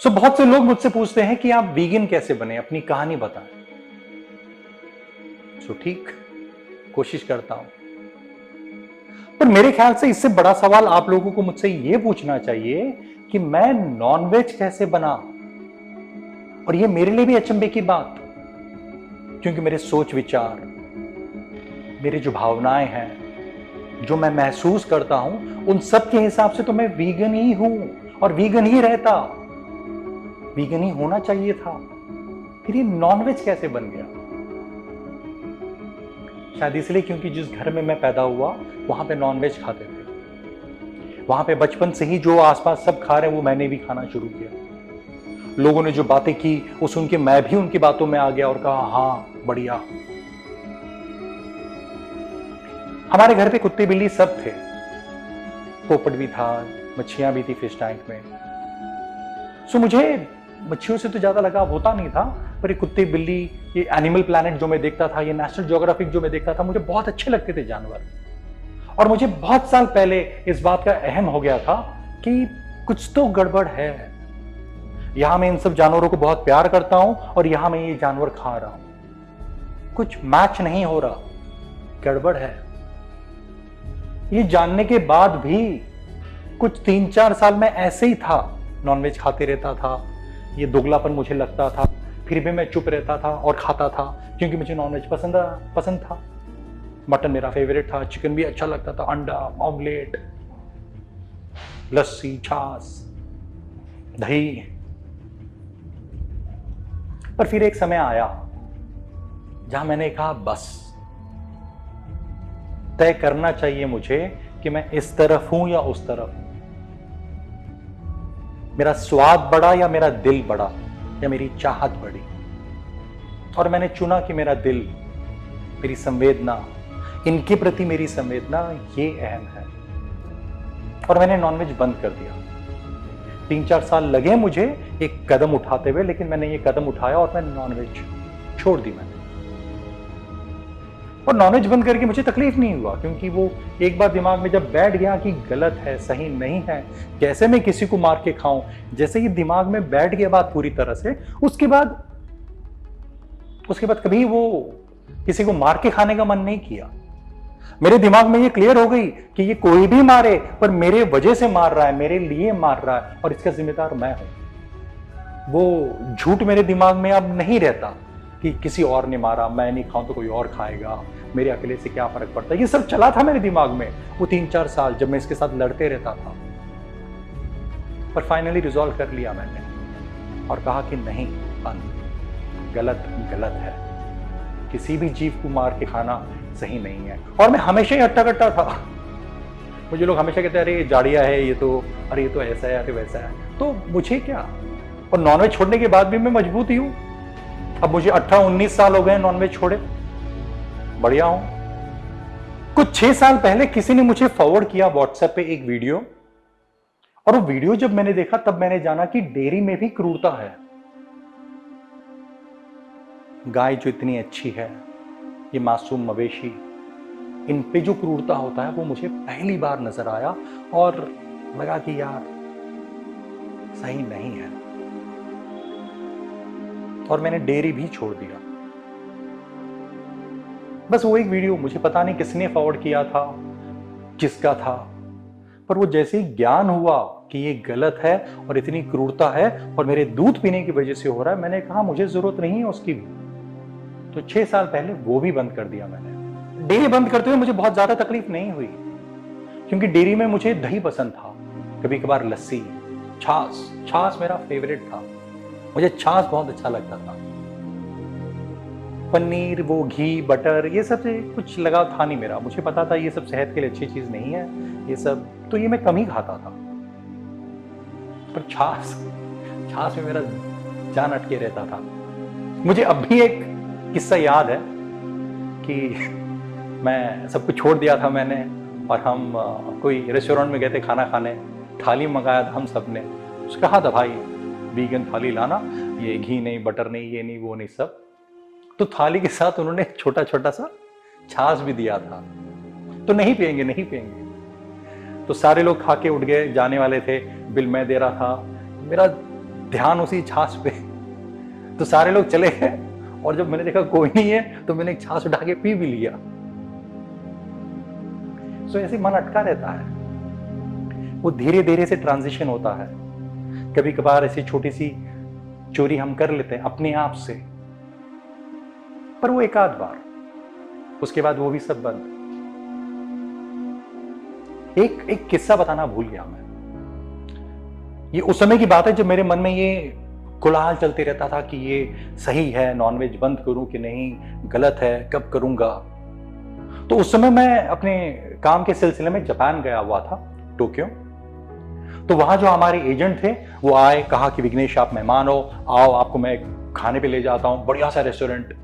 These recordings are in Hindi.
बहुत से लोग मुझसे पूछते हैं कि आप वीगन कैसे बने, अपनी कहानी बताएं। ठीक, कोशिश करता हूं। पर मेरे ख्याल से इससे बड़ा सवाल आप लोगों को मुझसे यह पूछना चाहिए कि मैं नॉनवेज कैसे बना। और यह मेरे लिए भी अचंभे की बात, क्योंकि मेरे सोच विचार, मेरी जो भावनाएं हैं, जो मैं महसूस करता हूं, उन सब के हिसाब से तो मैं वीगन ही हूं और वीगन ही रहता, वीगन ही होना चाहिए था। फिर ये नॉनवेज कैसे बन गया? शायद इसलिए क्योंकि जिस घर में मैं पैदा हुआ वहां पे नॉनवेज खाते थे। वहां पे बचपन से ही जो आसपास सब खा रहे हैं वो मैंने भी खाना शुरू किया। लोगों ने जो बातें की वो सुन के मैं भी उनकी बातों में आ गया और कहा हाँ बढ़िया। हमारे घर पे कुत्ते बिल्ली सब थे, पोपट भी था, मच्छियां भी थी फिश टैंक में। मुझे मच्छियों से तो ज्यादा लगाव होता नहीं था, पर ये कुत्ते बिल्ली, ये एनिमल प्लैनेट जो मैं देखता था, ये नेशनल ज्योग्राफिक जो मैं देखता था, मुझे बहुत अच्छे लगते थे जानवर। और मुझे बहुत साल पहले इस बात का अहम हो गया था कि कुछ तो गड़बड़ है। यहां मैं इन सब जानवरों को बहुत प्यार करता हूं और यहां मैं ये जानवर खा रहा हूं, कुछ मैच नहीं हो रहा, गड़बड़ है। ये जानने के बाद भी कुछ 3-4 साल में ऐसे ही था, नॉनवेज खाते रहता था। ये दोगलापन मुझे लगता था, फिर भी मैं चुप रहता था और खाता था, क्योंकि मुझे नॉनवेज पसंद था। मटन मेरा फेवरेट था, चिकन भी अच्छा लगता था, अंडा, ऑमलेट, लस्सी, छाछ, दही। पर फिर एक समय आया जहां मैंने कहा बस, तय करना चाहिए मुझे कि मैं इस तरफ हूं या उस तरफ हूं। मेरा स्वाद बढ़ा या मेरा दिल बढ़ा या मेरी चाहत बढ़ी। और मैंने चुना कि मेरा दिल, मेरी संवेदना, इनके प्रति मेरी संवेदना ये अहम है। और मैंने नॉनवेज बंद कर दिया। 3-4 साल लगे मुझे एक कदम उठाते हुए, लेकिन मैंने ये कदम उठाया और मैंने नॉनवेज छोड़ दी। मैंने और नॉनवेज बंद करके मुझे तकलीफ नहीं हुआ, क्योंकि वो एक बार दिमाग में जब बैठ गया कि गलत है, सही नहीं है, कैसे मैं किसी को मार के खाऊं, जैसे ये दिमाग में बैठ गया बात पूरी तरह से, उसके बाद कभी वो किसी को मार के खाने का मन नहीं किया। मेरे दिमाग में ये क्लियर हो गई कि ये कोई भी मारे, पर मेरे वजह से मार रहा है, मेरे लिए मार रहा है, और इसका जिम्मेदार मैं हूं। वो झूठ मेरे दिमाग में अब नहीं रहता कि किसी और ने मारा, मैं नहीं खाऊं तो कोई और खाएगा, मेरे अकेले से क्या फर्क पड़ता है। ये सब चला था मेरे दिमाग में वो 3-4 साल, जब मैं इसके साथ लड़ते रहता था। पर फाइनली रिजॉल्व कर लिया मैंने और कहा कि नहीं, गलत गलत है। किसी भी जीव को मार के खाना सही नहीं है। और मैं हमेशा ही हट्टा कट्टा था। मुझे लोग हमेशा कहते हैं अरे ये जाड़िया है, ये तो, अरे ये तो ऐसा है, अरे वैसा है। तो मुझे क्या, और नॉनवेज छोड़ने के बाद भी मैं मजबूत ही हूं। अब मुझे 18-19 साल हो गए नॉनवेज छोड़े, बढ़िया हूं। कुछ 6 साल पहले किसी ने मुझे फॉरवर्ड किया व्हाट्सएप पे एक वीडियो, और वो वीडियो जब मैंने देखा तब मैंने जाना कि डेयरी में भी क्रूरता है। गाय जो इतनी अच्छी है, ये मासूम मवेशी, इन पे जो क्रूरता होता है वो मुझे पहली बार नजर आया और लगा कि यार सही नहीं है। और मैंने डेयरी भी छोड़ दिया। बस वो एक वीडियो, मुझे पता नहीं किसने फॉरवर्ड किया था, किसका था, पर वो जैसे ही ज्ञान हुआ कि ये गलत है और इतनी क्रूरता है और मेरे दूध पीने की वजह से हो रहा है, मैंने कहा मुझे जरूरत नहीं है उसकी। तो 6 साल पहले वो भी बंद कर दिया मैंने। डेयरी बंद करते हुए मुझे बहुत ज्यादा तकलीफ नहीं हुई, क्योंकि डेयरी में मुझे दही पसंद था, कभी कभार लस्सी, छाछ मेरा फेवरेट था, मुझे छाछ बहुत अच्छा लगता था। पनीर, वो घी, बटर, ये सब से कुछ लगाव था नहीं मेरा। मुझे पता था ये सब सेहत के लिए अच्छी चीज नहीं है, ये सब तो ये मैं कम ही खाता था। पर छाछ में मेरा जान अटके रहता था। मुझे अब भी एक किस्सा याद है कि मैं सब कुछ छोड़ दिया था मैंने, और हम कोई रेस्टोरेंट में गए थे खाना खाने, थाली मंगाया था हम सब ने। उसने कहा था भाई वीगन थाली लाना, ये घी नहीं, बटर नहीं, ये नहीं, वो नहीं, सब। तो थाली के साथ उन्होंने छोटा छोटा सा छाछ भी दिया था। तो नहीं पिएंगे, नहीं पिएंगे। तो सारे लोग खा के उठ गए, जाने वाले थे, बिल मैं दे रहा था। मेरा ध्यान उसी छाछ पे। तो सारे लोग चले गए और जब मैंने देखा कोई नहीं है तो मैंने एक छाछ उठा के पी भी लिया। सो ऐसे मन अटका रहता है, वो धीरे धीरे से ट्रांजिशन होता है। कभी कभार ऐसी छोटी सी चोरी हम कर लेते हैं अपने आप से, पर वो एक आध बार, उसके बाद वो भी सब बंद। एक किस्सा बताना भूल गया मैं। ये उस समय की बात है जब मेरे मन में ये कोलाहल चलते रहता था कि ये सही है, नॉनवेज बंद करूं कि नहीं, गलत है, कब करूंगा। तो उस समय मैं अपने काम के सिलसिले में जापान गया हुआ था, टोक्यो। तो वहां जो हमारे एजेंट थे वो आए, कहा कि विघ्नेश आप मेहमान हो, आओ आपको मैं खाने पे ले जाता हूं, बढ़िया सा रेस्टोरेंट।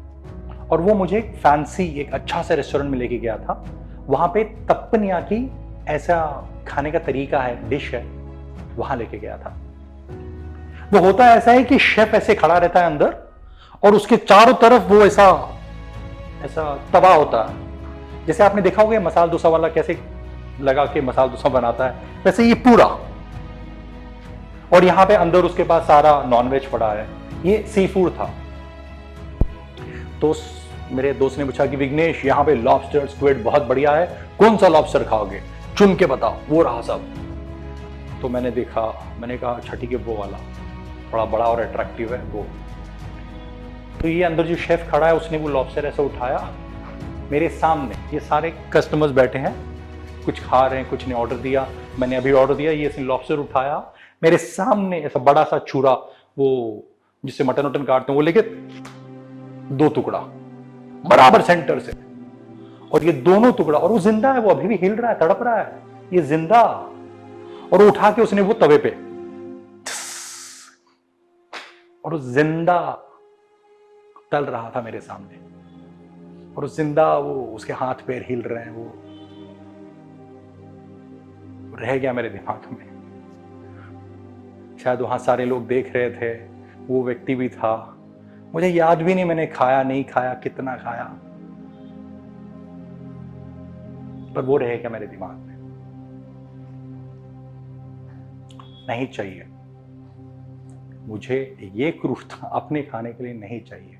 और वो मुझे एक फैंसी, एक अच्छा सा रेस्टोरेंट में लेके गया था। वहां पे तप्पनिया की ऐसा खाने का तरीका है, डिश है, वहां लेके गया था। वो होता ऐसा है कि शेफ ऐसे खड़ा रहता है अंदर और उसके चारों तरफ वो ऐसा तवा होता है। जैसे आपने देखा होगा मसाला डोसा वाला कैसे लगा के मसाला डोसा बनाता है, वैसे ये पूरा। और यहां पे अंदर उसके पास सारा नॉनवेज पड़ा है। ये सी फूड था। तो मेरे दोस्त ने पूछा कि विघ्नेश यहाँ पे लॉबस्टर स्क्विड बहुत बढ़िया है, कौन सा लॉबस्टर खाओगे, चुन के बताओ। वो रहा सब। तो मैंने देखा, मैंने कहा अच्छा ठीक है वो वाला, थोड़ा बड़ा और अट्रैक्टिव है वो। तो ये अंदर जो शेफ खड़ा है उसने वो लॉबस्टर ऐसा उठाया मेरे सामने। ये सारे कस्टमर्स बैठे हैं, कुछ खा रहे हैं, कुछ ने ऑर्डर दिया, मैंने अभी ऑर्डर दिया। ये इसने लॉबस्टर उठाया मेरे सामने, ऐसा बड़ा सा छुरा, वो जिससे मटन वटन काटते हैं, वो लेके 2 टुकड़ा बराबर सेंटर से। और ये दोनों टुकड़ा, और वो जिंदा है, वो अभी भी हिल रहा है, तड़प रहा है, ये जिंदा। और वो उठा के उसने वो तवे पे, और वो जिंदा तल रहा था मेरे सामने। और वो जिंदा, वो उसके हाथ पैर हिल रहे हैं, वो रह गया मेरे दिमाग में। शायद वहां सारे लोग देख रहे थे, वो व्यक्ति भी था। मुझे याद भी नहीं मैंने खाया नहीं खाया, कितना खाया, पर वो रह गया मेरे दिमाग में। नहीं चाहिए मुझे ये क्रूरता अपने खाने के लिए, नहीं चाहिए।